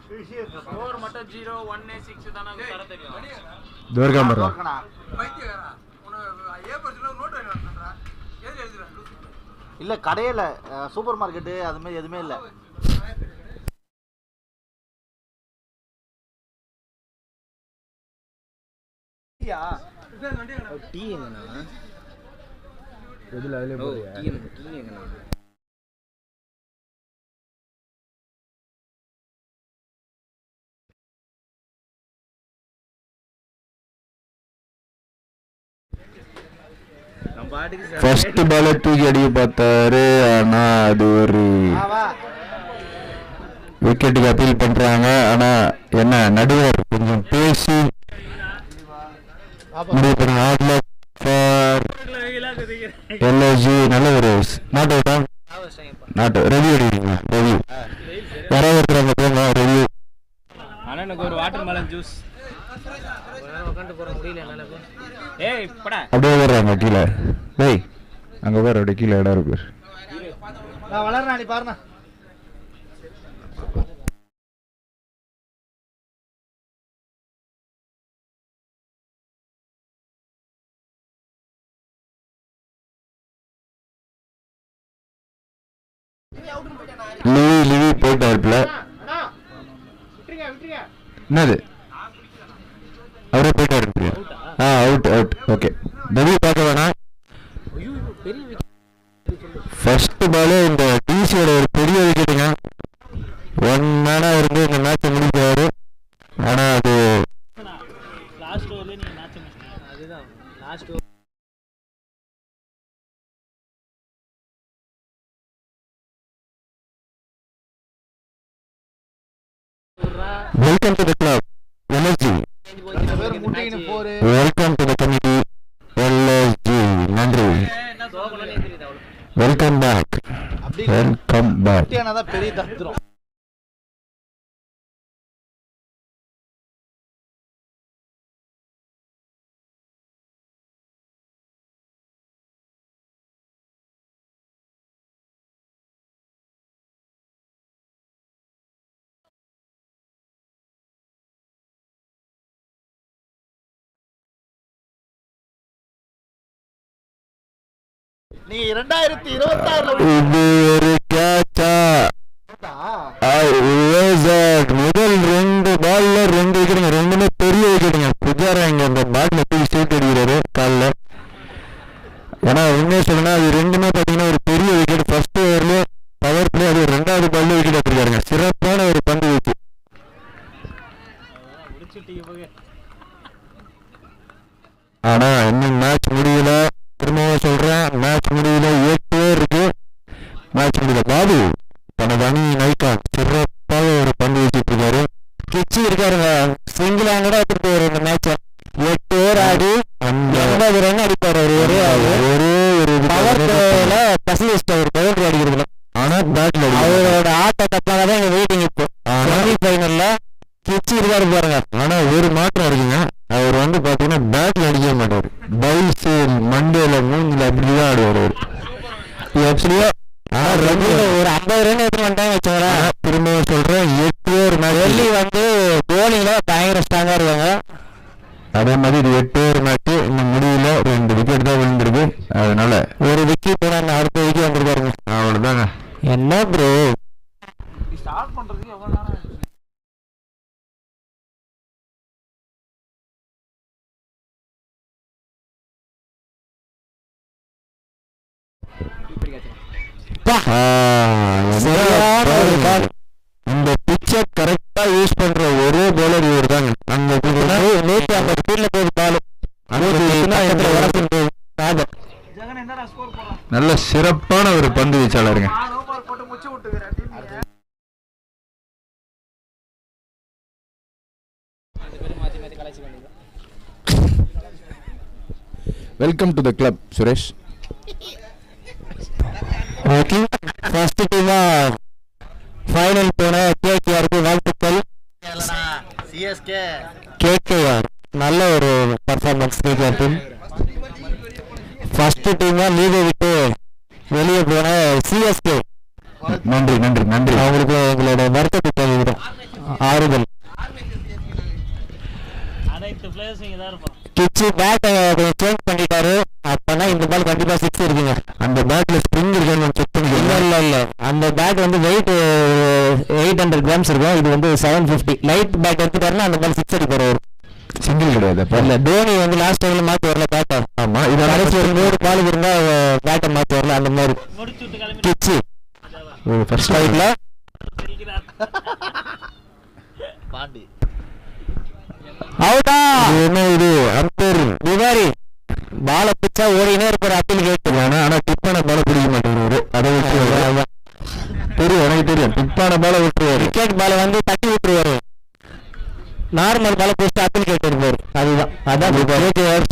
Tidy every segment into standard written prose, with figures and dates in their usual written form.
Score மட்டும் 0-1-6 தான தர தெரியும். துர்காம்பரா இல்ல கடையில சூப்பர் மார்க்கெட்டு அது மாதிரி எதுவுமே இல்ல. டீ எங்கண்ணா? எதுல அதுல போறியா? டீ எங்கண்ணா? ஃபர்ஸ்ட் பால தூக்கி அடிக்க பார்த்தாரு. ஆனா அது ஒரு விக்கெட்டுக்கு அப்பீல் பண்றாங்க. ஆனா என்ன நடுவர் கொஞ்சம் பேசி முடிவு பண்ணுங்க. எல்ஐஜி நல்ல ஒரு நாட் அவுட்டா நாட் ரெவ்யூ அடிக்கிறீங்க. ரெவ்யூ யாராவது இருக்கிறாங்க போங்க ரெவ்யூ. ஆனா எனக்கு ஒரு வாட்டர்மெலன் ஜூஸ் உட்காந்து போற முடியல என்னால. ஏய் படா அப்படியே வர்றாங்க கீழே. டேய் அங்க பாரு அப்படியே கீழே இடம் இருக்கு. நான் வளர்றேன் நீ பாருண்ணா. லிவி போயிட்டாருல. என்னது அவரே போயிட்டாரு. Out out. ஓகே நவி பார்க்க வேணாம். ஃபர்ஸ்ட் பாலே இந்த டிசியோட ஒரு பெரிய விக்கெட்டுங்க. 1 மேனா இருந்து இந்த மேட்சை முடிக்கிறாரு. ஆனா அது லாஸ்ட் ஓவர்ல நீங்க மேட்ச் அதுதான் last over. Welcome to the club LSG. Welcome to the committee LSG. நன்றி. Welcome back. Welcome back. பெரிய தத்துறோம். நீ 2026 இது ஒரு கேட்சா. முதல் 2 பால்ல 2 விக்கெட்டுங்க. ரெண்டுமே பெரிய விக்கெட்டுங்க. புஜாரா இங்க அந்த பேட்ல போய் ஸ்ட்ரைட் அடிக்கிறாரு காலில். ஏன்னா உண்மையை சொல்லணும்னா அது ரெண்டுமே பார்த்தீங்கன்னா ஒரு பெரிய விக்கெட். ஃபர்ஸ்ட் ஓவர்ல பவர் பிளே, அது 2வது பால்ல விக்கெட் எடுத்துருக்காருங்க. சிறப்பான ஒரு பந்து வீச்சு. ஆனா இன்னும் மேட்ச் முடியல. திரும்பவும் சொல்றேன் மேட்ச் முடியல. 8 ஓவர் இருக்கு. மேட்ச் முடியல. பாபு தனது அணி நைக்கான் சிறப்பாக ஒரு பந்து வச்சுட்டு இருக்காரு. கிச்சி இருக்காருங்க. சிங்கிள் ஹேண்டடா எடுத்துட்டு வர இந்த மேட்ச 8 ஓவர் ஆடி 80 ரன் அடிப்பாரு. ஒரே ஒரு பவர் பிளேல ஸ்பெஷலிஸ்ட் அவர் பவுண்டரி அடிக்கிறதுல. ஆனா பேட்ல அவரோட ஆட்டத்தப்பாக தான் எங்க வெயிட்டிங் இப்போ. செமி ஃபைனல்ல கிச்சி இருக்காரு பாருங்க. ஆனா ஒரு மாற்றம் இருக்குங்க. அவர் வந்து பாத்தீங்கன்னா பேட்ல அடிக்க மாட்டாரு. பவுல்ஸ் மண்டேல மூஞ்சில அப்படிதான் ஆடுவார். ஆக்சுவலியா ஒரு 50 ரன் எடுத்து வந்துட்டாங்க வச்சவரேன். திரும்பவும் சொல்றேன் 8 ஓவர் மேட்ச். டெல்லி வந்து போலிங்ல பயங்கர ஸ்ட்ராங்கா இருக்காங்க. அதே மாதிரி இது 8 ஓவர் மேட்ச். இன்னும் முடியல. 2 விக்கெட் தான் விழுந்துருக்கு. அதனால ஒரு விக்கெட் அடுத்த விக்கெட் வந்துருக்காருங்க. அவ்வளவுதாங்க. என்ன ப்ரோ ஸ்டார்ட் பண்றதுக்கு எவ்வளவு நேரம் ஆச்சு? இந்த பிச்சை கரெக்டா யூஸ் பண்ற ஒரே பவுலர் இவர் தாங்க. அந்த 150 ஸ்பீட்ல போகுது பால். நல்ல சிறப்பான ஒரு பந்து வீச்சாளருங்க. Welcome to the club Suresh. Okay first டீமா ஃபைனல் போன கேகேஆருக்கு வாழ்த்துக்கள். சிஎஸ்கே கேகேஆர் நல்ல ஒரு பர்ஃபார்மன்ஸ். கேகேஆர் டீம் ஃபர்ஸ்ட் டீமா லீகை விட்டு வெளியே போன சிஎஸ்கே. நன்றி நன்றி நன்றி. அவங்களுக்கு எங்களோட வருத்தத்தை தெரிவிக்கிறோம். மாறுதல். கிச்சி பேட்டை சேஞ்ச் பண்ணிட்டாரு. அப்பனா இந்த பால் கண்டிப்பா 6 இருக்குங்க. அந்த பேட்ல ஸ்ப்ரிங் இருக்குன்னு செக் பண்ணிக்கலாம். இல்ல அந்த பேட் வந்து வெயிட் 800 கிராம்ஸ் இருக்கும். இது வந்து 750. லைட் பேட் எடுத்துட்டாருன்னா அந்த பால் 6 அடிப்பாரு. சிங்கிள் கிடையாது. இல்ல தோனி வந்து லாஸ்ட் டைம்ல மாத்தி வரல பேட்டை. ஆமா இது கடைசி ஒரு 100 பாலுக்கு இருந்தா பேட்டை மாத்தி வரல. அந்த மாதிரி கிச்சி ஃபர்ஸ்ட் ரைட்ல பாண்டி அவுட்டா. என்ன இது அம்பேர் திவாரி பால பிச்சா ஓடினே இருப்பாரு. அப்பீல் கேட்டுருவாங்க. ஆனா டிப்பான பால பிடிக்க மாட்டேங்கிறாரு. அதை விட்டு தெரியும், எனக்கு தெரியும். டிப்பான பால விட்டுருவாரு. விக்கெட் பால வந்து தட்டி விட்டுருவாரு. நார்மல் பால போட்டு அப்பீல் கேட்டுருப்பாரு. அதுதான் அதான்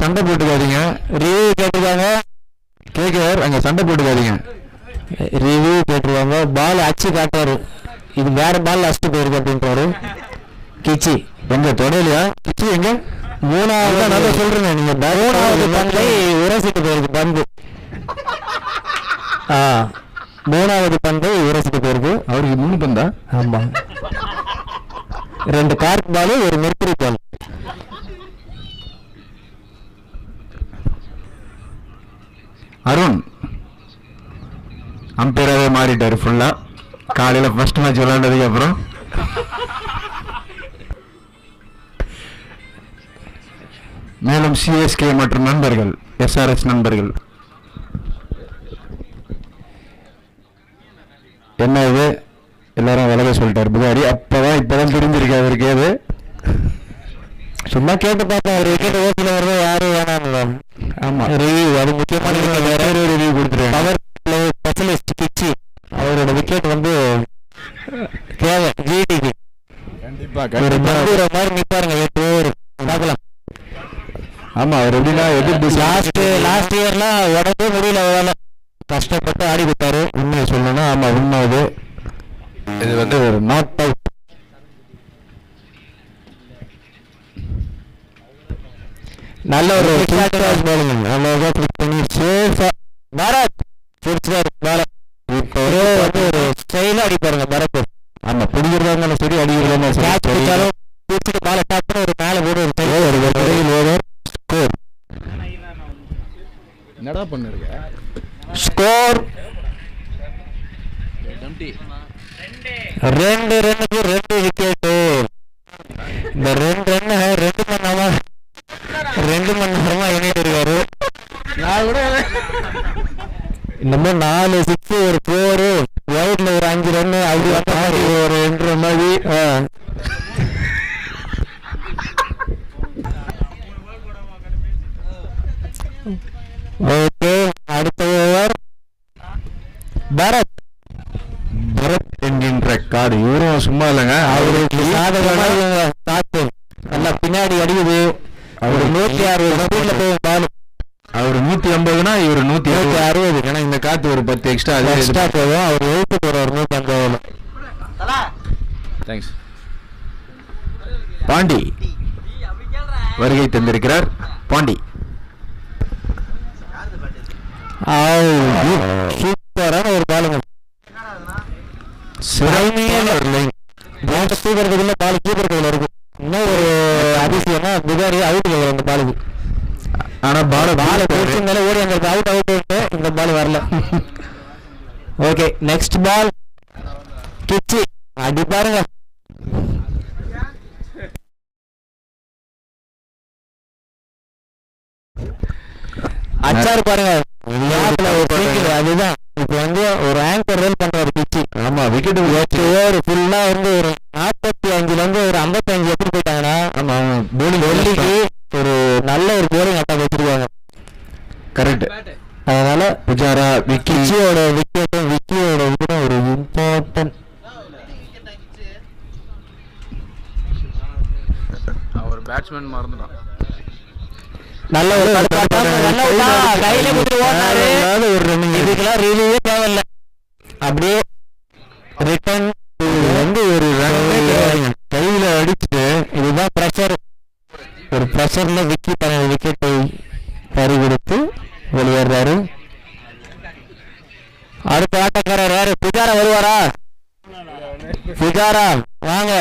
சண்டை போட்டுக்காதீங்க. ரிவ்யூ கேட்டுருக்காங்க. கேட்கிறார் அங்க சண்டை போட்டுக்காதீங்க. ரிவ்யூ கேட்டுருவாங்க. பால் அச்சு காட்டுவாரு. இது வேற பால் அடிச்சுட்டு போயிருக்கு அப்படின்றாரு. கிச்சி எங்க தொடலையா? கிச்சி எங்க? மூணாவது நல்லா சொல்றேன். நீங்க 3வது பந்தை உரசிட்டு போயிருக்கு பந்து. 3வது பந்தை உரசிட்டு போயிருக்கு. அவருக்கு 3 பந்தா? ஆமா 2 கார்க் பால், ஒரு மெர்க்குரி பால். அருண் அம்பையராகவே மாறிட்டாரு ஃபுல்லா. காலையில ஃபர்ஸ்ட் மேட்ச் விளையாண்டதுக்கு அப்புறம் மேலும் சிஎஸ்கே மற்றும் நண்பர்கள், எஸ்ஆர்எஸ் நண்பர்கள், என்ன இது எல்லாரும் விலக சொல்லிட்டாரு புகாரி. இப்பதான் தெரிஞ்சிருக்கு அவருக்கு. ஏது சும்மா கேட்டு பார்த்தேன். அவர் விக்கெட் ஓட்டில வரத யாரும் வேணாம். ஆமா ரிவ்யூ அது முக்கியமான ரிவ்யூ கொடுத்துருவேன். பவர் ஸ்பெஷலிஸ்ட் கிச்சி அவரோட விக்கெட் வந்து தேவை ஜிடிக்கு. கண்டிப்பா ஒரு மாதிரி நிப்பாருங்க. 8 ஓவர் பார்க்கலாம். ஆமா அவர் எப்படின்னா எதிர்ப்பு லாஸ்ட் இயர்லாம் உடம்பே முடியல. வேலை கஷ்டப்பட்டு ஆடி கொடுத்தாரு. உண்மையை சொல்லணும்னா ஆமா உண்மை. இது வந்து ஒரு நாட் அவுட். நல்ல ஒரு பரத் பிடிச்சாரு. பரத் இப்போ வந்து ஒரு ஸ்டைலா அடிப்பாருங்க பரத். ஆமா பிடிக்கிறதா இருந்தாலும் சரி, அடிக்கிறதா இருந்தாலும் பிடிச்சிட்டு பால டாப்னு ஒரு மேல போடு ஒரு ஸ்கோர். என்னடா பண்ணிருக்க? ஸ்கோர் 2 ரன்னுக்கு 2 விக்கெட். இந்த 2 ரன் 2 மணி நேரமா எண்ணிட்டு இருக்காரு. இன்னமும் 4 6 ஒரு 4 வைட்ல ஒரு 5 ரன் அப்படி வந்து ஒரு 2 மாதிரி. ஓகே அடுத்த ஓவர் பரத் என்கின்ற காடு. இவரும் சும்மா இல்லைங்க. அவருக்கு சாதகமாக காத்து நல்லா பின்னாடி அடிக்குது. அவரு 160 ஸ்பீட்ல போகும் பால். அவர் 180னா இவர் 160. ஏன்னா இந்த காத்து ஒரு 10 எக்ஸ்ட்ரா போகும். அவர் எழுத்து போறாரு 150. தேங்க்ஸ். பாண்டி வருகை தந்திருக்கிறார். பாண்டி சூப்பரான ஒரு பாலுங்க. சிறமையான ஒரு லைன். தூக்கிறதுக்குள்ள பால் கீப்பர் கையில இருக்கும். இன்னும் ஒரு அதிசயமா புகாரி அவுட் கிடையாது அந்த பாலுக்கு. ஆனா பால போச்சு மேல ஓடி அந்த அவுட் இந்த பால் வரல. ஓகே நெக்ஸ்ட் பால் கிச்சி அடி பாருங்க. அச்சாரு பாருங்க. அதுதான் இப்ப வந்து ஒரு ஆங்கர் ரோல் பண்றாரு கிச்சி. ஆமா விக்கெட் ஓவர் ஃபுல்லா வந்து ஒரு 45ல இருந்து ஒரு 55 எப்படி போயிட்டாங்கன்னா ஆமா டெல்லிக்கு ஒரு நல்ல ஒரு போலிங் அட்டாக் வச்சிருக்காங்க. கரெக்ட். அதனால புஜாரா விக்கியோட விக்கெட்டும் விக்கியோட இதுவும் ஒரு இம்பார்ட்டன்ட். அவர் பேட்ஸ்மேன் மறந்துட்டான். நல்ல ஒரு கையில குடுத்து ஓடுனாரு. ஒரு ரன்னிங் இதுக்கெல்லாம் ரிவ்யூவே தேவையில்லை. அப்படியே ரிட்டர்ன் வந்து ஒரு ரன் கையில அடிச்சுட்டு இதுதான் ப்ரெஷர். ஒரு ப்ரெஷர்ல விக்கி தனது விக்கெட்டை பறி கொடுத்து வெளியேறாரு. அடுத்த ஆட்டக்காரர் யாரு? புஜாரா வருவாரா? புஜாரா வாங்க.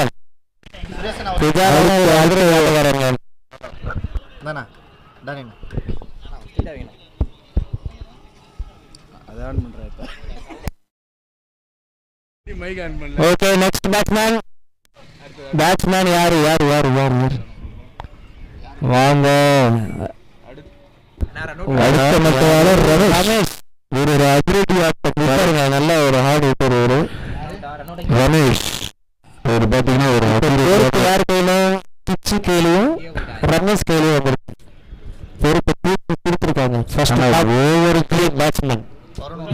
ஓகே நெக்ஸ்ட் பேட்ஸ்மேன் யாரு வாங்க. அடுத்த மட்டவாளர் ரமேஷ். ஒரு அதிரடி ஆட்டம், நல்ல ஒரு ஹார்ட் ஹிட்டர் ஒரு ரமேஷ். ஒரு பார்த்தீங்கன்னா ஒரு யார் கையிலும் பிச்சு கையிலையும் ரமேஷ் கையிலையும் வந்துருக்கு. பொறுப்பு கொடுத்துருக்காங்க. ஒவ்வொரு பேட்ஸ்மேன்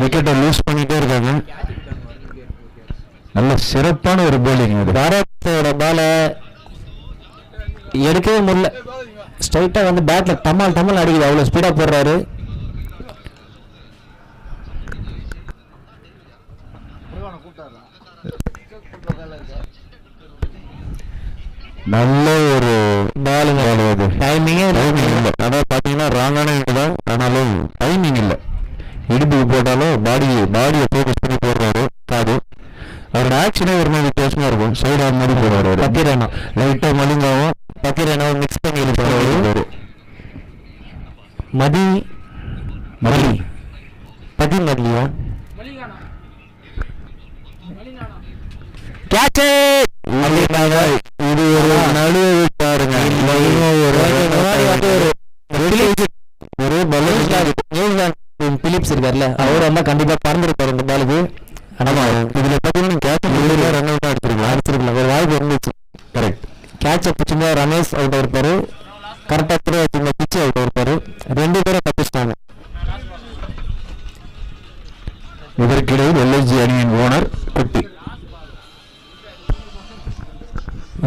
விக்கெட்டை லூஸ் பண்ணிட்டே இருக்காங்க. நல்ல சிறப்பான ஒரு போலிங். பாரத்தோட பாலை எடுக்கவே முடியல. ஸ்ட்ரைட்டாக வந்து பேட்டில் டமால் அடிக்குது. அவ்வளோ ஸ்பீடாக போடுறாரு. நல்ல ஒரு பாலுங்க. டைமிங்கே இல்லை. அதான் பார்த்தீங்கன்னா ராங்கான இது தான். ஆனாலும் டைமிங் இல்லை. இடுப்புக்கு போட்டாலும் பாடியை ஃபோக்கஸ் பண்ணி போடுறாரு. காது அவரோட ஆக்ஷனே ஒரு மாதிரி வித்தியாசமாக இருக்கும். சைடு ஆன் மாதிரி போடுறாரு. பக்கீரேனா லைட்டாக மலிங்காவும் பக்கீரேனாவும் மிக்ஸ் பண்ணி எடுப்பாரு. மதிலியா கேட்ச் அப்படின்னாங்க. இது ஒரு நழுவி பாருங்க. ஒரு நியூசிலாந்து பிலிப்ஸ் இருக்காருல்ல, அவர் வந்தா கண்டிப்பா பறந்துருப்பாரு இந்த பாலுக்கு. ஆனா இதுல பாத்தீங்கன்னா கேட்ச் ரன் அவுட் அடிச்சிருக்கலாம். ஒரு வாய்ப்பு இருந்துச்சு. கரெக்ட். கேட்ச பிடிச்சுமா ரமேஷ் அவுட் இருப்பாரு. கரெக்டா திரும்ப பிச்சு அவுட் இருப்பாரு. 2 பேரும் தப்பிச்சிட்டாங்க. இதற்கிடையில் எல்ஐஜி அணியின் ஓனர் குட்டி.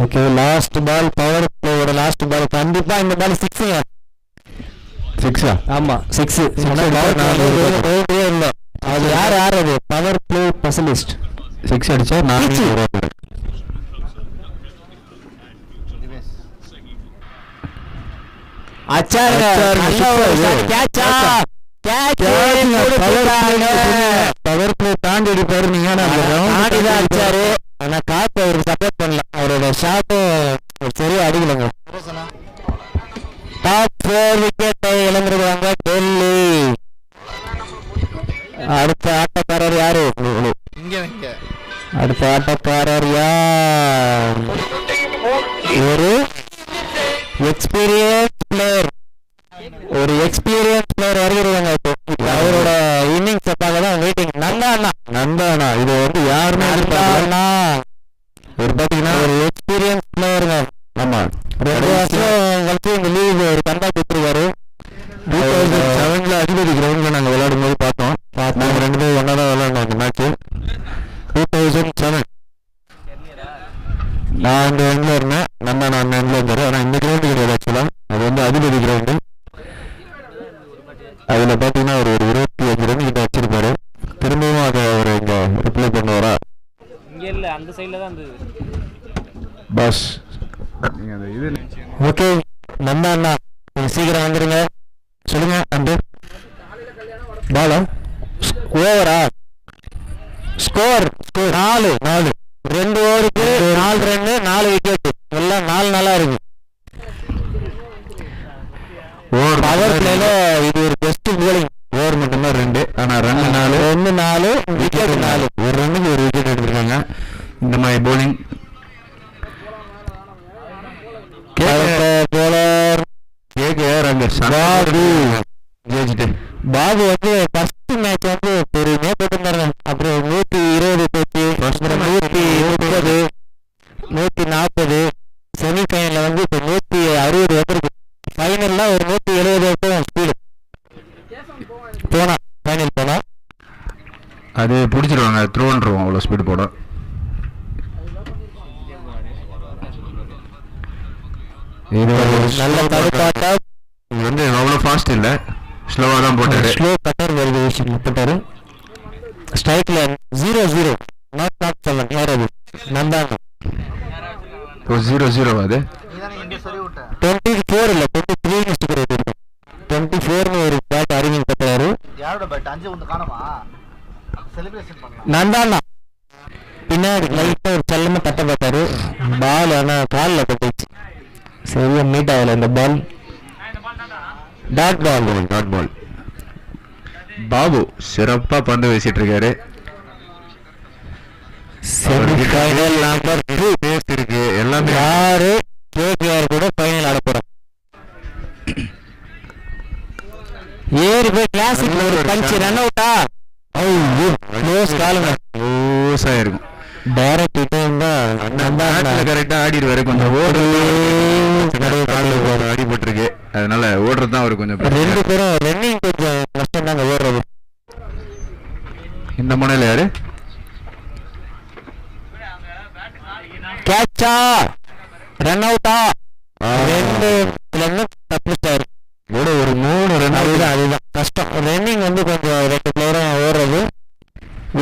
ஓகே லாஸ்ட் பால் பவர் பிளேயோட லாஸ்ட் பால். கண்டிப்பா இந்த பால் சிக்ஸா? ஆமா 6. அது யார் அது பவர் பிளே ஸ்பெஷலிஸ்ட் 6 அடிச்சா 4 பவர் பிளே தாண்டி அடிப்பாரு. நீங்க அடிச்சாரு. ஆனா காத்து அவருக்கு சப்போர்ட் பண்ணல. அவரோட ஷாட்டும் சரியா அடிக்கலங்க. டாப் 4 விக்கெட்டை இழந்துருக்காங்க டெல்லி. அடுத்த ஆட்டக்காரர் யாரு? அடுத்த ஆட்டக்காரர் யார்? ஒரு எக்ஸ்பீரியன்ஸ் பிளேயர். வருகிறாங்க. அவரோட இன்னிங்ஸ் பார்க்க தான் வெயிட்டிங். நந்தாண்ணா இது வந்து யாருமே ஒரு பாத்தீங்கன்னா ஒரு எக்ஸ்பீரியன்ஸ் பிளேயருங்க. ஆமா 2 வருஷம் கழிச்சு இந்த லீக் ஒரு கம்பேக் கொடுத்துருக்காரு. 2007 அதிபதி கிரவுண்ட்ல நாங்க விளையாடும் போது பார்த்தோம். நாங்க 2 பேரும் ஒன்னா தான் விளையாடணும் அந்த மேட்ச். 2007 நான் அந்த எண்ட்ல இருந்தேன். நான் எண்ட்ல இருந்தாரு. ஆனா இந்த கிரவுண்டு கிடையாது. ஆக்சுவலா அது வந்து அதிபதி கிரவுண்டு. அதுல பாத்தீங்கன்னா ஒரு 25 ரன் கிட்ட வச்சிருப்பாரு. திரும்பவும் அதை அவர் இங்க ரிப்ளை பண்ணுவாரா? இங்க இல்ல, அந்த சைடுல தான் இருந்தது பஸ். நீங்க அந்த இது ஓகே நம்ம அண்ணா சீக்கிரம் வந்துருங்க. சொல்லுங்க அண்டு பாலா ஓவரா? ஸ்கோர் 4 2 ஓவருக்கு 4 ரன்னு 4 விக்கெட். எல்லாம் 4 நல்லா இருக்கு. பவர் பிளேல இது ஒரு பெஸ்ட் போலிங். ஓவர் மட்டும்தான் 2. ஆனா ரன் 4 விக்கெட் 4. ஒரு ரன்னுக்கு ஒரு விக்கெட் எடுத்திருக்காங்க. இந்த மாதிரி போலிங். பாபு வந்து ஃபர்ஸ்ட் மேட்ச் வந்து பெருமையா போட்டுருந்தாருங்க. அப்புறம் 120 போச்சு, 130, 140. செமிஃபைனல்ல வந்து இப்போ 160 வந்திருக்கு. ஃபைனல்ல ஒரு 170 வரைக்கும் ஸ்பீடு போனா. ஃபைனல் போனா அது பிடிச்சிருவாங்க. த்ரோன்றுவோம் அவ்வளோ ஸ்பீடு போட. இது நல்ல தடுப்பாட்டா. இது வந்து அவ்வளோ ஃபாஸ்ட் இல்லை, ஸ்லோவாக தான் போட்டாரு. ஸ்லோ கட்டர் வேரியேஷன் போட்டாரு. ஸ்ட்ரைக்ல 0-0 நாட் 7. யார் அது? நந்தாங்க. 0-0 அது 24 இல்ல 23 மிஸ்டேக் இருக்கு. 24 ஒரு பேட் அறிமுகப்படுத்துறாரு. யாரோட பேட்? 5 ஒன்று காணமா? செலிப்ரேஷன் பண்ணலாம். நந்தாண்ணா பின்னாடி லைட்டா ஒரு செல்லமா தட்ட பார்த்தாரு. பால் ஆனால் காலில் பட்டுச்சு, சரியா மீட் ஆகல இந்த பால். Dot ball. பாபு சிறப்பா பந்து வீசிட்டு இருக்காரு. செமிஃபைனல் நம்பர் 2 பேஸ் இருக்கு எல்லாமே. யாரு கேபிஆர் கூட ஃபைனல் ஆட போறோம். ஏறி போய் கிளாசிக் ஒரு பஞ்ச் ரன் அவுட்டா. ஐயோ க்ளோஸ் காலுங்க, க்ளோஸா இருக்கும். டைரக்ட் கிட்ட இருந்தா கரெக்டா ஆடிடுவாரு. கொஞ்சம் அடிபட்டிருக்கு, அதனால ஓடுறது தான் அவருக்கு கொஞ்சம். 2 பேரும் ரன்னிங் கொஞ்சம் கஷ்டம் தாங்க ஓடுறது. இந்த முனையில யாரு கேட்சா ரன் அவுட்டா. 2 தப்பிச்சாரு. ஒரு 3 ரன். அதுதான் கஷ்டம். ரன்னிங் வந்து கொஞ்சம் 2 பிளேயரும் ஓடுறது,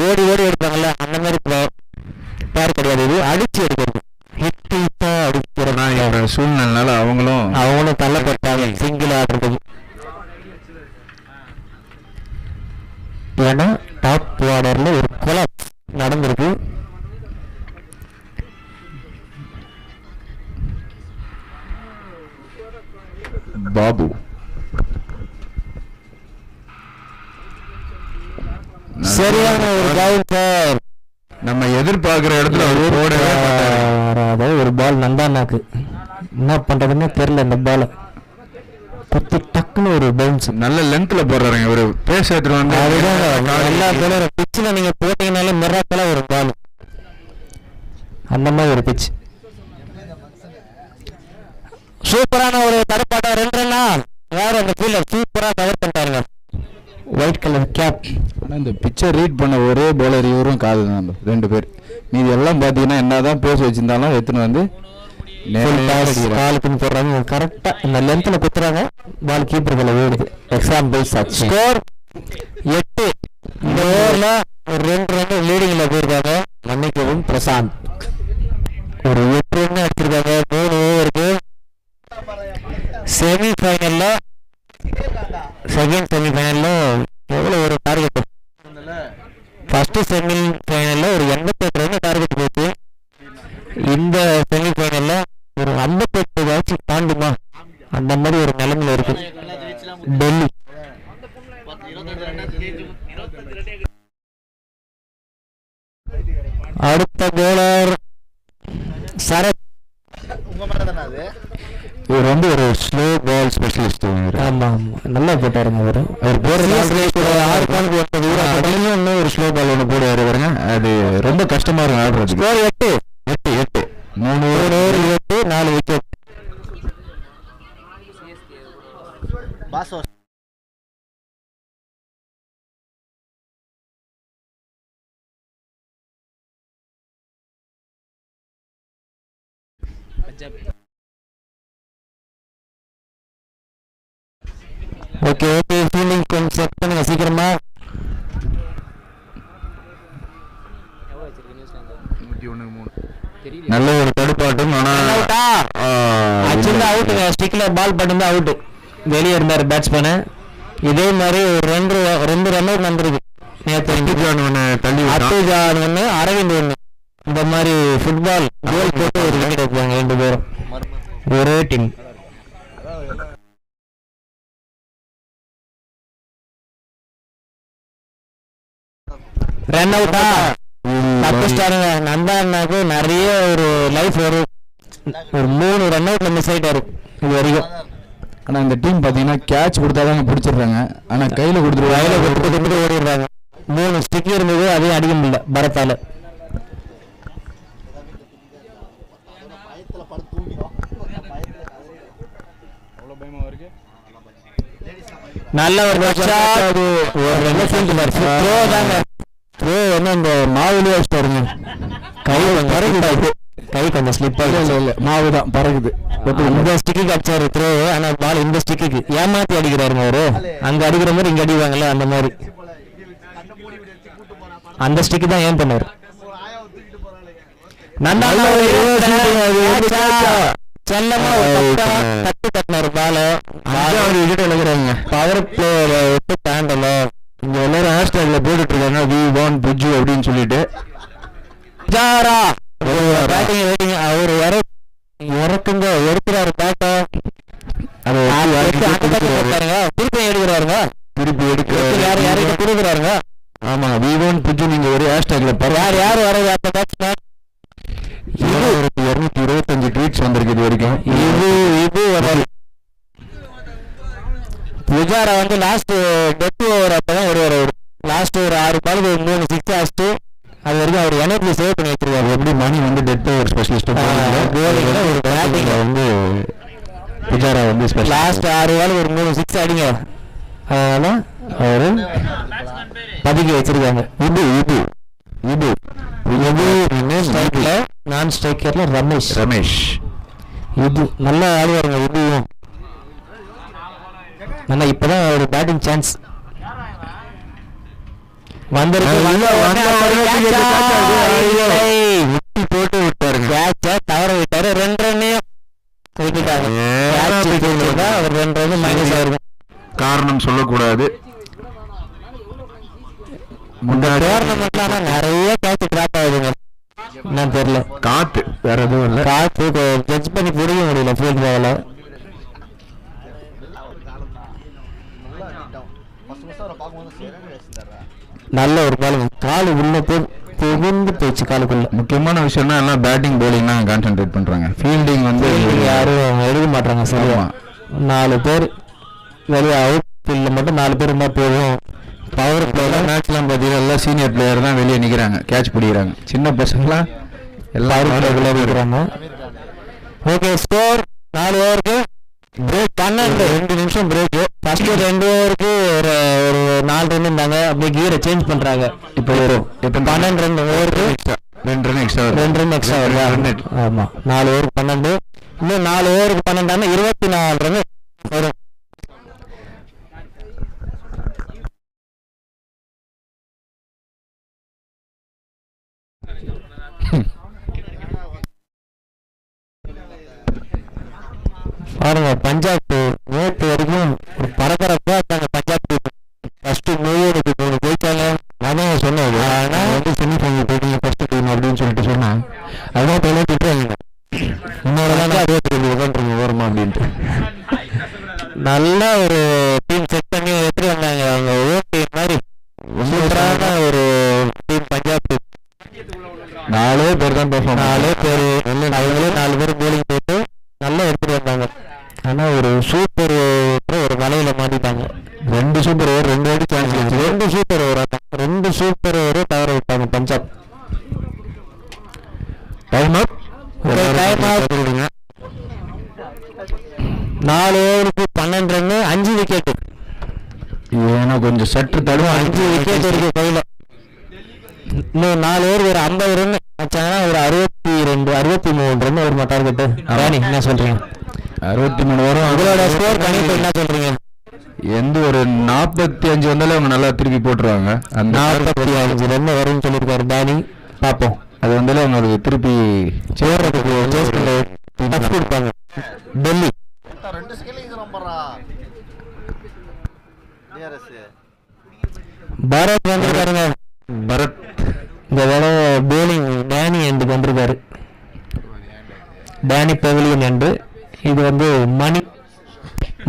ஓடி எடுப்பாங்கல்ல அந்த மாதிரி பேர் கிடையாது. இது அடிச்சு எடுக்கிறது, ஹிட்டா அடிக்கிறதா சூழ்நிலைனால அவங்களும் தள்ளப்பட்டாங்க சிங்கிள் ஆடுறதுக்கு. ஏன்னா டாப் ஆர்டர்ல ஒரு கொலாப்ஸ் நடந்திருக்கு. பாபு சரியான ஒரு கவுன் சார். நம்ம எதிர்பார்க்கிற இடத்துல அதாவது ஒரு பால் நந்தானாக்கு என்ன பண்றதுன்னு தெரியல. இந்த பால் குத்தி டக்குன்னு ஒரு பவுன்ஸ் நல்ல லென்த்ல போடுறாங்க. ஒரு பேஸ் எடுத்துட்டு வந்து எல்லா பேரும் பிச்சில் நீங்க போட்டீங்கனாலே மிராக்கலா ஒரு பால் அந்த மாதிரி ஒரு பிச். சூப்பரான ஒரு தடுப்பாட்டம் 2 ரன்னா. வேற அந்த ஃபீல்டர் சூப்பரா கவர் பண்ணிட்டாருங்க, ஒயிட் கலர் கேப். ஆனால் இந்த பிக்சர் ரீட் பண்ண ஒரே பவுலர் இவரும் காது தான் 2 பேர். மீதி எல்லாம் பார்த்தீங்கன்னா என்னதான் போஸ் வச்சிருந்தாலும் எடுத்துன்னு வந்து காலுக்குன்னு போடுறாங்க. கரெக்டா இந்த லென்த்ல குத்துறாங்க, பால் கீப்பர்களை ஓடுது. Example score 8. இந்த ஓவர்ல ஒரு 2 ரன் லீடிங்ல போயிருக்காங்க. மன்னிக்கவும் பிரசாந்த் ஒரு 8 ரன் அடிச்சிருக்காங்க 3 ஓவருக்கு. செமிஃபைனல்ல செகண்ட் செமிஃபைனல்ல எவ்வளவு ஒரு டார்கெட்? ஃபர்ஸ்ட் செமிஃபைனல்ல ஒரு 88 ரன் டார்கெட் போச்சு. இந்த செமிஃபைனல்ல ஒரு 58 தாண்டுமா அந்த மாதிரி ஒரு நிலைமையில இருக்கு டெல்லி. அடுத்த போலர் சரத். இவர் வந்து ஒரு ஸ்லோ பால் ஸ்பெஷலிஸ்ட். ஆமா நல்லா போட்டாருங்க அவரு. அவர் போடுற ஒரு ஸ்லோ பால் ஒன்று போடுவாரு பாருங்க, அது ரொம்ப கஷ்டமா இருக்கும் ஆடுறது. Score 8 3 over 8 4 wicket. Okay fielding கொஞ்சம் செட் பண்ணுங்க சீக்கிரமா. நல்ல ஒரு தடுப்பாட்டம். அவுட் ஸ்டிக்ல பால் பட்டு அவுட் வெளியே இருந்தாரு பேட்ஸ்மேனு. இதே மாதிரி ஒரு 2 ரன் அவுட் வந்திருக்கு தள்ளி. அத்துஜான் 1 அரவிந்த் 1 இந்த மாதிரி ஃபுட்பால் கோல் போட்டு ஒரு விக்கெட் எடுப்பாங்க 2 பேரும் ஒரே டீம். ரன் அவுட்டா தப்பிச்சிட்டாருங்க. நந்தா அண்ணாக்கு நிறைய ஒரு லைஃப் வரும். ஒரு 3 ரன் அவுட்ல மிஸ் ஆயிட்டாரு இது வரைக்கும். ஆனா இந்த டீம் பாத்தீங்கன்னா கேட்ச் கொடுத்தாதான் பிடிச்சிடுறாங்க, ஆனா கையில கொடுத்துட்டு ஓடிடுறாங்க. 3 ஸ்டிக் இருந்தது, அதையும் அடிக்க முடியல பரத்தால. நல்ல ஒரு அந்த மாவுலயே வச்சுட்டாருங்க. கை பறகுது, கை கொஞ்சம் ஸ்லிப் ஆகுது. இல்ல மாவு தான் பறகுது. இந்த ஸ்டிக்கு அடிச்சாரு த்ரோ. ஆனா பால் இந்த ஸ்டிக்கு ஏமாத்தி அடிக்கிறாருங்க அவரு. அங்க அடிக்கிற மாதிரி இங்க அடிவாங்கல்ல அந்த மாதிரி. அந்த ஸ்டிக்கு தான் ஏன் பண்ணாரு. செல்லமா தட்டு தட்டினாரு பால. பவர் பிளே விட்டு தாண்டல. இங்க எல்லாரும் ஹேஷ்டேக்ல போட்டுட்டு இருக்காங்க வி வாண்ட் புஜ்ஜு அப்படின்னு சொல்லிட்டு. ஜாரா பேட்டிங் வெயிட்டிங் அவர் இறக்குங்க எடுக்கிறாரு பேட்டை திருப்பி எடுக்கிறாருங்க திருப்பி எடுக்கிறாரு யாரையும் கொடுக்குறாருங்க. ஆமா விவோன் புஜு நீங்க ஒரு ஹேஷ்டேக்ல யார் வர்றது அந்த பேட்ஸ்மேன் 225 ட்வீட்ஸ் வந்திருக்கு இது வரைக்கும். இது வராது புஜாரா வந்து லாஸ்ட் டெத் ஓவர் அப்பதான் ஒரு லாஸ்ட் ஒரு 6 பாலுக்கு 3 6 ஆஸ்ட்டு அது வரைக்கும் அவர் எனர்ஜி சேவ் பண்ணி வச்சிருக்காரு. எப்படி மணி வந்து டெத் ஓவர் ஸ்பெஷலிஸ்ட் ஒரு பேட்டிங்ல வந்து புஜாரா வந்து லாஸ்ட் 6 பால் ஒரு 3 6 அடிங்க அதனால அவரு பதுக்கி வச்சிருக்காங்க. இது நான் ஸ்ட்ரைக்கர்ல ரமேஷ் இது நல்லா ஆடுவாருங்க. இதுவும் நல்லா இப்பதான் ஒரு பேட்டிங் சான்ஸ் வந்திருக்கு. போட்டு விட்டாருங்க கேட்ச தவற விட்டாரு. 2 ரன்னையும் விட்டுட்டாங்க. அவர் 2 ரன் மைனஸ் ஆயிருக்கும். காரணம் சொல்லக்கூடாது. டோர்னமெண்ட்ல ஆனா நிறைய கேட்ச் டிராப் ஆகுதுங்க. என்னன்னு தெரியல. காத்து வேற எதுவும் இல்லை. காத்து ஜட்ஜ் பண்ணி புரிய முடியல ஃபீல்ட் பால்ல. நல்ல ஒரு பாலுங்க. காலு உள்ள புகுந்து போயிடுச்சு காலுக்குள்ள. முக்கியமான விஷயம்னா எல்லாம் பேட்டிங் பவுலிங் தான் கான்சென்ட்ரேட் பண்றாங்க. ஃபீல்டிங் வந்து யாரும் எழுத மாட்டாங்க. சரியா 4 பேர் வெளியே அவுட் ஃபீல்டில் மட்டும் 4 பேர் இருந்தால் போதும். பவர் பிளேயர் மேட்ச்லாம் பார்த்தீங்கன்னா எல்லாம் சீனியர் பிளேயர் தான் வெளியே நிற்கிறாங்க, கேட்ச் பிடிக்கிறாங்க. சின்ன பசங்களாம் எல்லாரும் இருக்கிறாங்க. ஓகே ஸ்கோர் 4 ஓவருக்கு பிரேக் 12 2 நிமிஷம் பிரேக். ஃபர்ஸ்ட் 2 ஓவருக்கு ஒரு 4 ரன் இருந்தாங்க. அப்படியே கீரை சேஞ்ச் பண்றாங்க. இப்போ 12 ரன் ஓவருக்கு 2 ரன் எக்ஸ்ட்ரா வருது. ஆமா 4 ஓவருக்கு 12. இன்னும் 4 ஓவருக்கு 12 24 ரன் வரும். பாருங்க பஞ்சாப் நேற்று வரைக்கும் ஒரு பரபரப்பா இருக்காங்க. பஞ்சாப் ஃபர்ஸ்ட் 3 ஜெயிச்சாங்க. அதான் சொன்னது. ஆனா வந்து செமிஃபைனல் போயிட்டீங்க ஃபர்ஸ்ட் டீம் அப்படின்னு சொல்லிட்டு சொன்னேன். அதான் தொலைவிட்டுறாங்க. இன்னொரு தாங்க அதே திரும்பி உட்காந்துருங்க ஓரமா அப்படின்ட்டு. நல்ல ஒரு டீம் செட் பண்ணி எப்படி வந்தாங்க. அவங்க ஓட்டி மாதிரி சூப்பரான ஒரு டீம் பஞ்சாப் டீம். 4 பேர் தான் பேசுவாங்க. 4 பேர் அவங்களே 4 பேர் போலிங் போட்டு நல்லா எடுத்துட்டு வந்தாங்க. ஆனா ஒரு சூப்பர் ஒரு வலையில மாட்டிட்டாங்க. 2 சூப்பர் ஓவர் 2 வாட்டி சான்ஸ் இருந்துச்சு. 2 சூப்பர் ஓவர் 2 சூப்பர் ஓவர் தவற விட்டாங்க பஞ்சாப். Time out. 4 ஓவருக்கு 12 ரன் 5 விக்கெட். ஏன்னா கொஞ்சம் சற்று தடுவா 5 விக்கெட் இருக்கு கையில. இன்னும் 4 ஓவர் ஒரு 50 ரன் வச்சாங்கன்னா ஒரு 63 ரன் ஒரு டார்கெட். ராணி என்ன சொல்றீங்க? 63 வரும். அதோட ஸ்கோர் கணிப்பு என்ன சொல்றீங்க? எந்த ஒரு 45 வந்தாலும் அவங்க நல்லா திருப்பி போட்டுருவாங்க. அந்த 45 ரன் வரும்னு சொல்லியிருக்காரு தானி. பார்ப்போம் அது வந்தாலும் அவங்க திருப்பி சேர்றதுக்கு கொடுப்பாங்க. டெல்லி பரத் வந்திருக்காருங்க. பரத் இந்த தடவை போலிங் டேனி எண்டு வந்திருக்காரு. Danny pavilion end. இது வந்து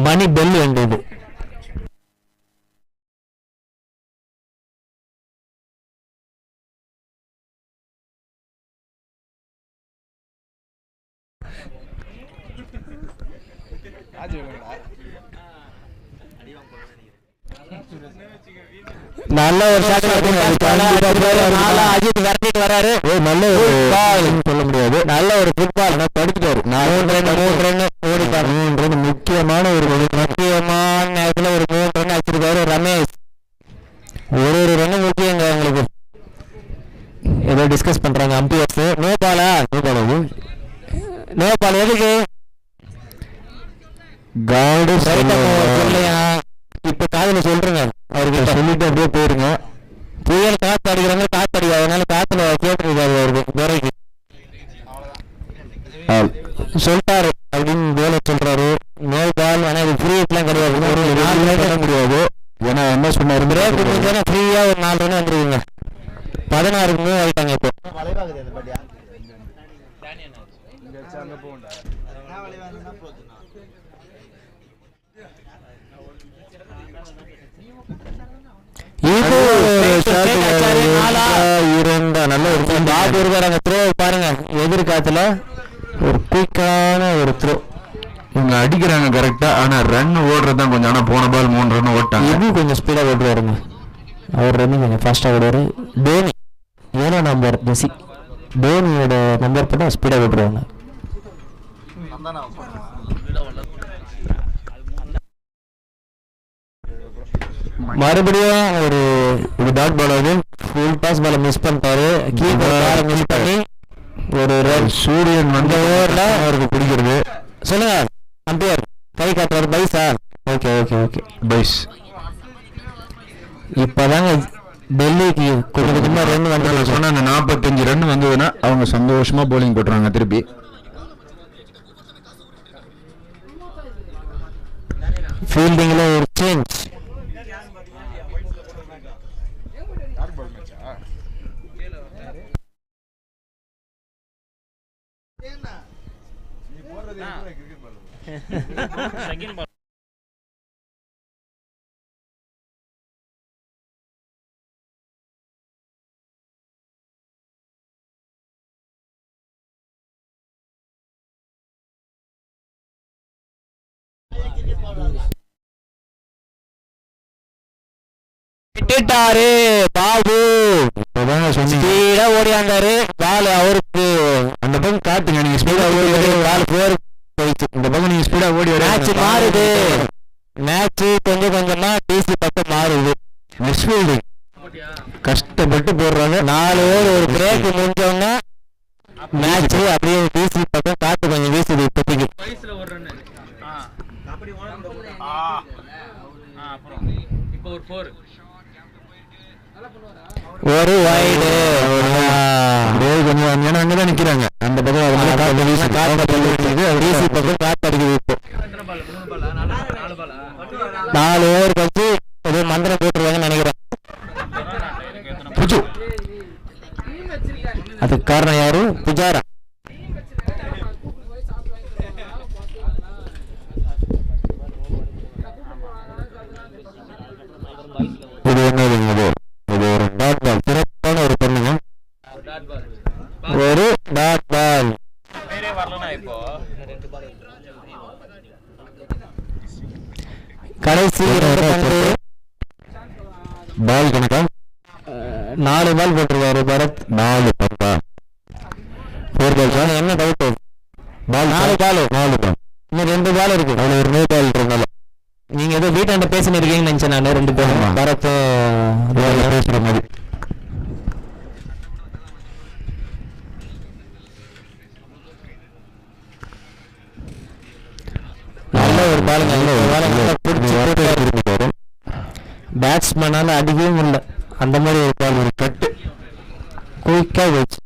மணி பெல் எண்டு. இது நல்ல ஒரு ஷாட் அஜித் விரட்டிட்டு வராரு. நல்ல ஒரு பால் சொல்ல முடியாது. நல்ல ஒரு ஃபுட்பால் படிச்சுட்டாரு. 3 ரன் ஓடிட்டார். 3 ரன் முக்கியமான நேரத்தில் ஒரு 3 ரன் அடிச்சிருக்காரு ரமேஷ். ஒரு ரன் முக்கியங்க அவங்களுக்கு. ஏதோ டிஸ்கஸ் பண்றாங்க அம்பையர்ஸ். நோ பால் எதுக்கு காடு சொல்லையா? இப்ப காதுல சொல்றேங்க அவருக்கு சொல்லிட்டு அப்படியே போயிருங்க. புயல் காத்து அடிக்கிறாங்க, காத்து அடிக்காதனால காத்துல கேட்டுருக்காரு அவருக்கு துறைக்கு சொல்லிட்டாரு அப்படின்னு வேலை சொல்றாரு. No ball. ஆனா இது ஃப்ரீ ஹிட்லாம் கிடையாது. ஒரு 4 ரன் பண்ண முடியாது. ஏன்னா என்ன சொன்னாரு பிரேக் முடிஞ்சா ஃப்ரீயா ஒரு 4 ரன் வந்துருக்குங்க. 16 மூவ் ஆயிட்டாங்க. இப்போ அங்கே போகண்டா. பாருங்க எதிர்காத்துல ஒரு குயிக்கான ஒரு த்ரோ இவங்க அடிக்கிறாங்க கரெக்டா. ஆனா ரன் ஓடுறதுதான் கொஞ்சம். ஆனா போன பால் 3 ரன் ஓட்டாங்க. இது கொஞ்சம் ஸ்பீடா ஓடுவாருங்க. அவர் ரன்னிங் கொஞ்சம் ஃபாஸ்டா ஓடுவாரு. டோனி 7ஆம் நம்பர் மெஸ்ஸி, டோனியோட நம்பர் போட்டா ஸ்பீடா ஓடுவாங்க. மறுபடியும் ஒரு டாட் பால் ஆகுது. ஃபுல் பாஸ் பால மிஸ் பண்ணிட்டாரு. கீப்பர் மிஸ் பண்ணி ஒரு ரன். சூரியன் வந்த ஓவர்ல அவருக்கு பிடிக்கிறது. சொல்லுங்க அம்பையர் கை காட்டுறாரு. பைஸா? ஓகே ஓகே ஓகே பைஸ். இப்பதாங்க டெல்லிக்கு கொஞ்சம் கொஞ்சமா ரன் வந்து சொன்னா அந்த 45 ரன் வந்ததுன்னா அவங்க சந்தோஷமா போலிங் போட்டுறாங்க திருப்பி. ஃபீல்டிங்ல ஒரு சேஞ்ச். செகண்ட் பால் விட்டுட்டாரு பாபு. ஸ்பீடா ஓடியாண்டாரு. பால் அவருக்கு அந்த பக்கம் காட்டுங்க. நீங்க ஸ்பீடா ஓடி பால் போர் போயிடுச்சு. இந்த பக்கம் நீங்க ஸ்பீடா ஓடி மேட்ச் மாறுது. மேட்ச் கொஞ்சம் கொஞ்சமா டிசி பக்கம் மாறுது. மிஸ்ஃபீல்டு கஷ்டப்பட்டு போடுறாங்க. 4 ஓவர் ஒரு பிரேக் முடிஞ்சோன்னா மேட்ச் அப்படியே டிசி பக்கம் காட்டு கொஞ்சம் வீசுது இப்போதைக்கு. ஒரு ரன். அப்புறம் இப்போ ஒரு 4 ஒரு வைடு. கொஞ்சம் அங்கதான் நிக்கிறாங்க. அந்த பக்கம் டிசி பக்கம் காத்து அடிக்குது. இப்போ 4 ஓவர் கழிச்சு ஏதோ மந்திரம் போட்டுருவாங்கன்னு நினைக்கிறேன். அதுக்கு காரணம் யாரு? புஜாரா. இது என்னது? இது ஒரு டாட் பால். சிறப்பான ஒரு பண்ணுங்க. ஒரு டாட் பால். கடைசி பால் கணக்கா 4 பால் போட்டிருக்காரு பரத். 4 பக்கா 4 பால். என்ன டவுட்? பால் 4 பால் இன்னும் 2 பால் இருக்கு. அவ்வளோ ஒரு 100 பால் இருந்தாலும் நீங்க ஏதோ வீட்டாண்ட பேசினு இருக்கீங்கன்னு நினைச்சேன் நான். 2 பேரும் பரத் பேசுற மாதிரி. நல்ல ஒரு பால். பேட்ஸ்மேனால அடிக்கவே முடியல. அந்த மாதிரி ஒரு பால். ஒரு கட்டு குயிக்கா போச்சு.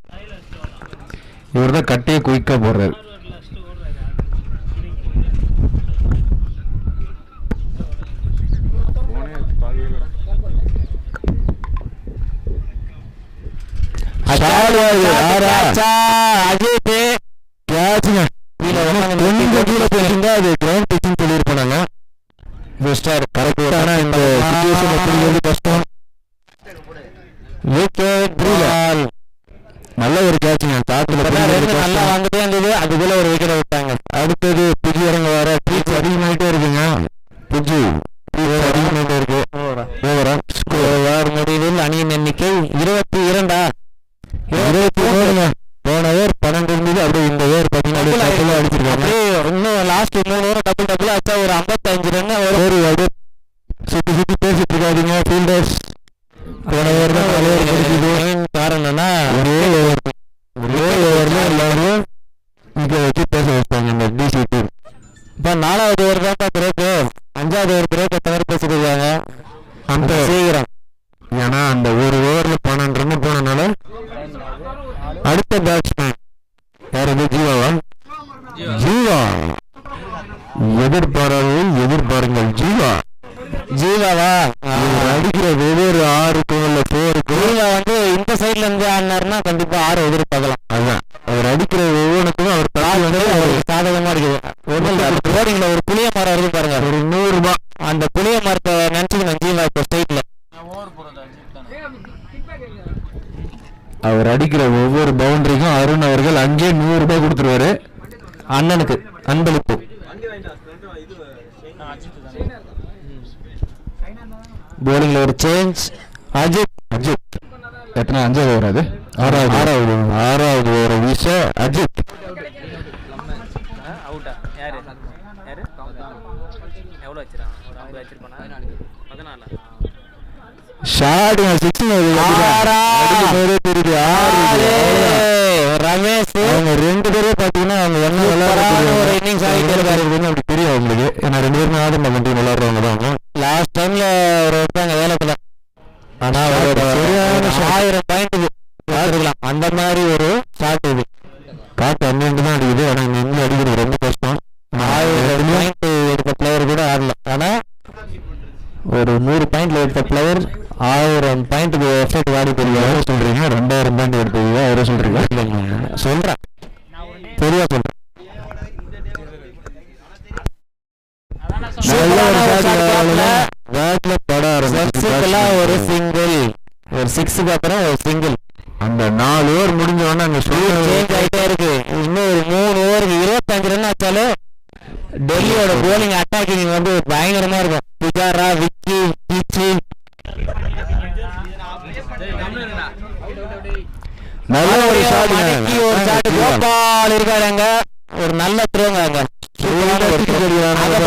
இவர் தான் கட்டையே குயிக்கா போடுறாரு. நல்ல ஒரு கேட்சுங்க. நல்லா வாங்கிட்டே இருந்தது. அதுக்குள்ள ஒரு விக்கெட் விட்டாங்க. அடுத்தது புஜி இறங்க வர பீச் அதிகமாயிட்டே இருக்குங்க. புஜி அதிகமாயிட்டே இருக்கு. ஓவர் முடிவில் அணியின் எண்ணிக்கை 22. 23. போன ஓவர் 12 இருந்தது. அப்படியே இந்த ஓவர் பார்த்தீங்கன்னா அடிச்சிருக்காங்க. இன்னும் லாஸ்ட் 3 ஓவர் டபுள் ஆச்சா. ஒரு 55 ரன். ஒரு சுத்தி சுத்தி பேசிட்டு இருக்காதீங்க ஃபீல்டர்ஸ். போன ஓவர் தான் காரணம்னா ஒரே ஓவர்ல எல்லாரும் இங்க வச்சு பேச வச்சாங்க இந்த டிசி டீம். இப்போ 4வது ஓவர் தான் பிரேக்கு. 5வது ஓவர் பிரேக்கை தவிர பேசிட்டு இருக்காங்க அந்த சீக்கிரம். ஏன்னா அந்த ஒரு ஓவர்ல 12 ரன் போனனால அடுத்த பேட்ஸ்மேன் யார்? ஜீவாவா? பயங்கரமா இருக்குது. போர்டிங்ல ஒரு புளிய மரம் இருக்கு பாருங்க, ஒரு 100 ரூபாய். அந்த புளிய மரத்தை நினைச்சுக்கணும் ஜீவா இப்போ ஸ்ட்ரைட்ல. அவர் அடிக்கிற ஒவ்வொரு பவுண்டரிக்கும் அருண் அவர்கள் அங்கே 100 ரூபாய் கொடுத்துருவாரு அண்ணனுக்கு அன்பளிப்பு. போலிங்ல ஒரு சேஞ்ச். அஜித் எத்தனை 5வது ஓவர் அது? 6வது ஓவர் வீச அஜித் அவுட்டா? யாரு யாரு எவ்வளோ வச்சிருக்கான்? ஒரு 50 வச்சிருப்பானா? 14. ஷாட் 6 ரமேஷ். அவங்க 2 பேரே பாத்தீங்கன்னா அவங்க என்ன விளையாடுறாங்க, ஒரு இன்னிங்ஸ் ஆகிட்டே இருக்காரு அப்படி தெரியும் அவங்களுக்கு. ஏன்னா 2 பேருமே ஆடுன வண்டி விளையாடுறவங்க தான். லாஸ்ட் டைம்ல ஒரு எடுத்தாங்க வேலைக்குள்ள. ஆனா சரியான 1000 பாயிண்ட் ஆடுக்கலாம் அந்த மாதிரி ஒரு ஷாட் இது. காட்டு 12 தான் அடிக்குது. ஆனா இங்க அடிக்கிறது ரொம்ப கஷ்டம். 1000 பாயிண்ட் எடுத்த பிளேயர் கூட ஆடல. ஆனா ஒரு 100 பாயிண்ட்ல எடுத்த பிளேயர் 1000 பாயிண்ட்டுக்கு எஃபெக்ட் ஆடி தெரியும் சொல்றீங்க. 2000 பாயிண்ட் எடுத்தது அவரே சொல்றீங்க. சொல்றேன் சரியா சொல்றேன். ஒரு சிங்கிள், ஒரு 6க்கு அப்புறம் ஒரு சிங்கிள். அந்த 4 ஓவர் முடிஞ்ச உடனே அங்க சேஞ்ச் ஆகிட்டே இருக்கு. இன்னும் ஒரு 3 ஓவருக்கு 25 ரன் ஆச்சாலும் டெல்லியோட போலிங் அட்டாக்கிங் வந்து பயங்கரமா இருக்கும். புஜாரா, விக்கி, பீச்சி நல்ல ஒரு ஷாட். ஒரு ஷாட் கோபால் இருக்காருங்க, ஒரு நல்ல த்ரோங்க அங்க.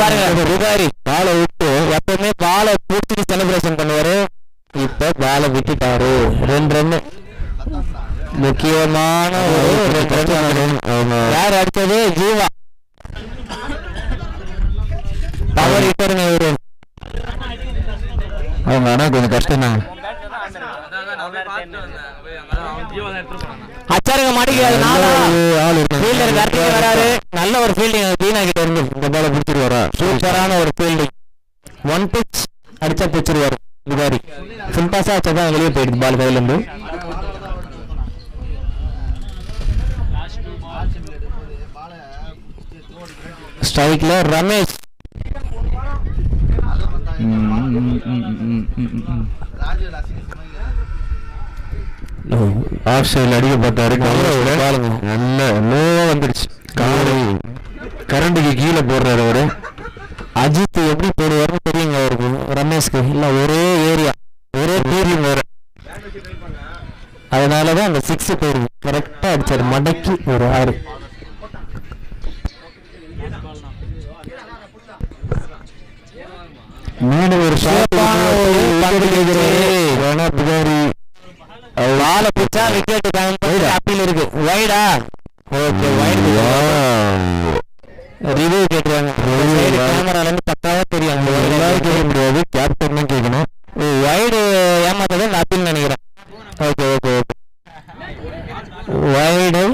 பாருங்க புகாரி பாலை விட்டு எப்பவுமே பாலை பூச்சி செலிப்ரேஷன் பண்ணுவாரு. இப்ப பாலை விட்டுட்டாரு. 2 ரன் முக்கியமான ஒரு 2 ரன். யார் அடிச்சது? ஜீவா. பவர் ஹிட்டருங்க இவரு. அவங்க ஆனா கொஞ்சம் கஷ்டம் தான். அச்சாருங்க மாட்டிக்கிறாரு. வராரு. நல்ல ஒரு ஃபீல்டிங் தீனா கிட்ட இருந்து இந்த பால பிடிச்சிட்டு வரா. சூப்பரான ஒரு ஃபீல்டிங். 1 பிச் அடிச்சா பிடிச்சிருவாரு புகாரி. ஃபுல் பாஸா வச்சதான் வெளியே போயிடுது பால் கையில இருந்து. ஸ்ட்ரைக்ல ரமேஷ். ஆஃப் சைடில் அடிக்க பார்த்தாரு. நல்ல லோவா வந்துடுச்சு. காலை கரண்டுக்கு கீழே போடுறாரு அவரு. அஜித் எப்படி போடுவாருன்னு தெரியுங்க அவருக்கு, ரமேஷ்க்கு. இல்லை ஒரே ஏரியா, ஒரே பீரியம் வேற. அதனாலதான் அந்த 6 போயிருக்கு. கரெக்டா அடிச்சாரு மடக்கி ஒரு 6. மீண்டும் ஒரு புகாரி வாழ பிச்சா விக்கெட் அப்பீல் இருக்கு. வைடா? Okay wide. ரிவ்யூ கேட்குறாங்க. கேமரால இருந்து பக்காவா தெரியும். எல்லாரும் கேட்க முடியாது, கேப்டன் தான் கேட்கணும். வைடு ஏமாத்தது இந்த அப்பீல் நினைக்கிறேன். Okay okay okay. வைடை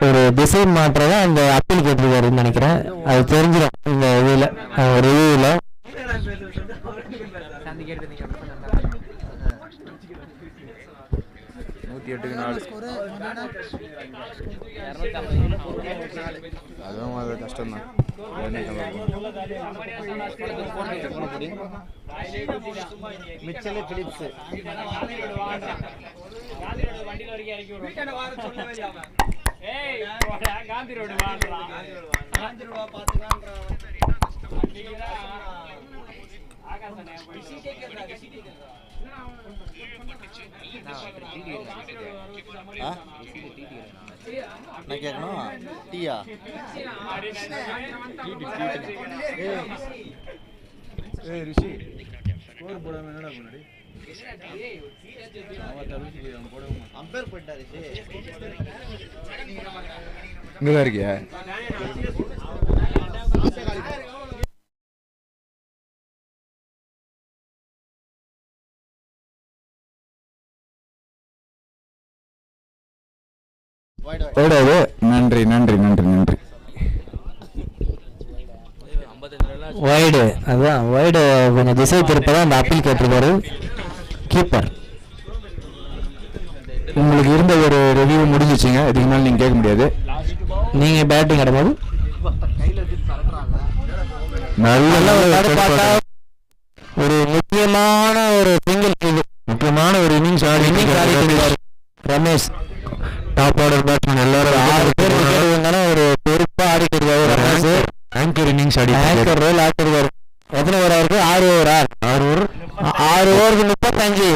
ஒரு திசை மாற்றதான் அந்த அப்பீல் கேட்டிருக்காருன்னு நினைக்கிறேன். அது தெரிஞ்சிடும் இந்த இதுல ரிவ்யூல. அதுவும் அது கஷ்டம்தான். மிச்சல் பிலிப்ஸ் காந்தி ரோடு என்ன கேட்கணும்? டீயா? ரிஷி ஸ்கோர் போடாம என்னடா பண்ணாடி? அம்பேர் போயிட்டாரு. இங்கதான் இருக்கியா? நன்றி நன்றி நன்றி நன்றி. வைடு அதான் வைடு கொஞ்சம் திசை திருப்பதான் அந்த அப்பீல் கேட்டிருக்காரு கீப்பர். உங்களுக்கு இருந்த ஒரு ரிவ்யூ முடிஞ்சிச்சுங்க. இதுக்கு மேலே நீங்கள் கேட்க முடியாது. நீங்கள் பேட்டிங் ஆடும்போது நல்ல ஒரு முக்கியமான ஒரு முக்கியமான ஒரு இன்னிங்ஸ் ஆடி ரமேஷ். டாப் ஆர்டர் பேட்ஸ்மேன் எல்லாரும் 6 பேர் விக்கெட் இருந்தாலும் ஒரு பொறுப்பாக ஆடிட்டு இருக்காரு Ramesh. Anchor innings anchor role ஆட்டிருக்காரு. எத்தனை ஓவர் இருக்கு? 6 ஓவரா? 6 ஓவருக்கு 35.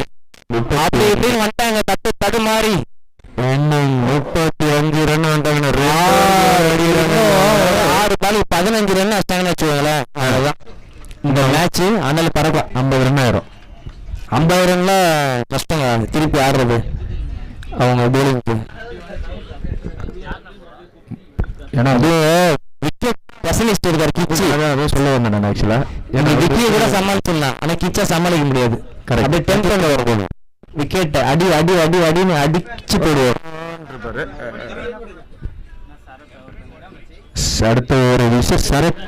அப்படி இப்படின்னு வந்துட்டாங்க. தடு மாறி 35 ரன் வந்துட்டாங்க. 6 பால் 15 ரன் அடிச்சாங்கன்னு வச்சுக்கோங்களேன். அவ்வளோதான் இந்த மேட்ச். அதனால பரவாயில்ல, 50 ரன் ஆயிரும். 50 ரன்ல கஷ்டங்க திருப்பி ஆடுறது அவங்க போலிங்க்கு. ஏன்னா அது விக்கெட் ஸ்பெஷலிஸ்ட் இருக்காரு கிச்சி. அதான் சொல்ல வந்தேன் நான் ஆக்சுவலாக. எனக்கு விக்கியை கூட சமாளிச்சிடலாம், ஆனால் கிச்சா சமாளிக்க முடியாது. கரெக்ட். அப்படியே டென்ஷனில் வரும் விக்கெட்டை அடின்னு அடிச்சு போடுவார். அடுத்த ஒரு விஷயம் சரத்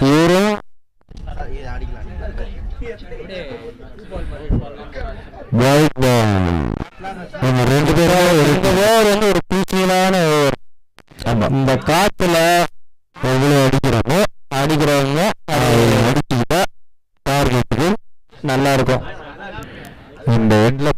இவரும் ரெண்டு பேரும் வந்து ஒரு பீச்சியலான ஓவர். ஆமா, இந்த காத்துல எவ்வளவு அடிக்கிறவங்க அடிச்சுக்கிட்டா டார்கெட்டுக்கு நல்லா இருக்கும். இந்த எண்ட்ல